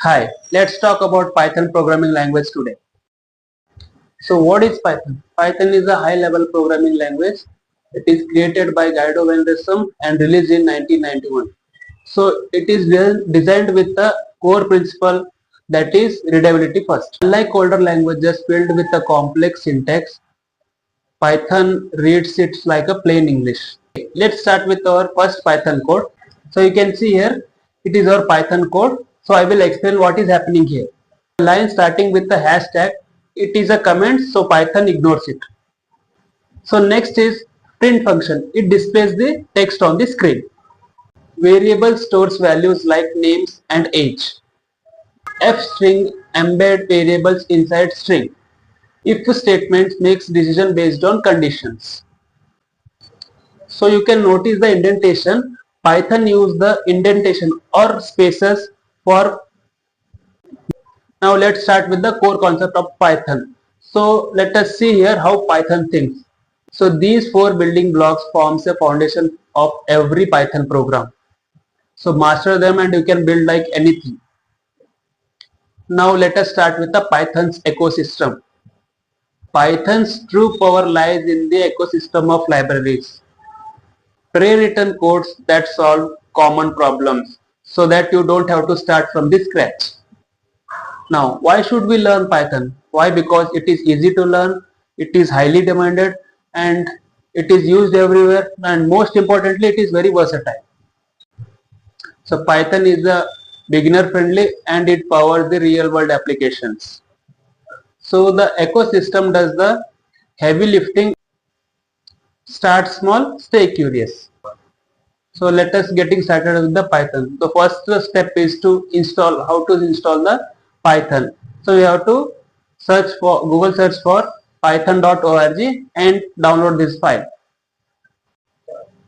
Hi, let's talk about Python programming language today. So what is Python? Python is a high-level programming language. It is created by Guido van Rossum and released in 1991. So it is designed with the core principle, that is readability first. Unlike older languages filled with a complex syntax, Python reads it like a plain English. Let's start with our first Python code. So you can see here, it is our Python code. So I will explain what is happening here. The line starting with the hashtag, it is a comment, so Python ignores it. So next is print function. It displays the text on the screen. Variable stores values like names and age. F string embed variables inside string. If statement makes decision based on conditions. So you can notice the indentation. Python use the indentation or spaces for. Now let's start with the core concept of Python. So let us see here how Python thinks. So these four building blocks forms a foundation of every Python program. So master them and you can build like anything. Now let us start with the Python's ecosystem. Python's true power lies in the ecosystem of libraries. Pre-written codes that solve common problems so that you don't have to start from the scratch. Now, why should we learn Python? Why? Because it is easy to learn, it is highly demanded, and it is used everywhere, and most importantly, it is very versatile. So Python is a beginner friendly and it powers the real world applications. So the ecosystem does the heavy lifting. Start small, stay curious. So let us getting started with the Python. The first step is to install, how to install the Python. So we have to search for Google search for python.org and download this file.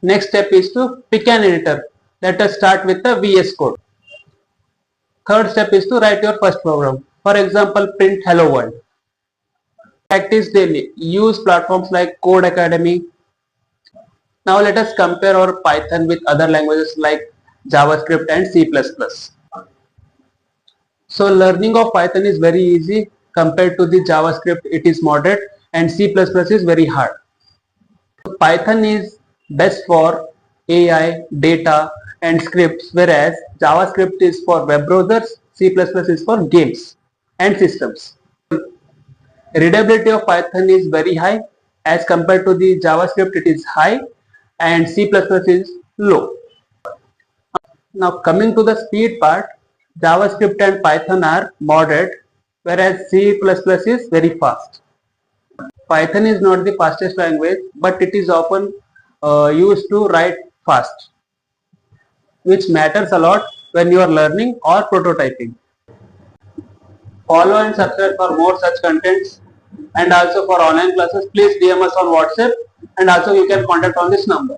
Next step is to pick an editor. Let us start with the VS Code. Third step is to write your first program. For example, print hello world. Practice daily. Use platforms like Code Academy. Now let us compare our Python with other languages like JavaScript and C++. So learning of Python is very easy compared to the JavaScript. It is moderate and C++ is very hard. Python is best for AI, data and scripts, whereas JavaScript is for web browsers, C++ is for games and systems. Readability of Python is very high as compared to the JavaScript. It is high and C++ is low. Now coming to the speed part, JavaScript and Python are moderate whereas C++ is very fast. Python is not the fastest language, but it is often used to write fast, which matters a lot when you are learning or prototyping. Follow and subscribe for more such contents, and also for online classes please DM us on WhatsApp, and also you can contact on this number.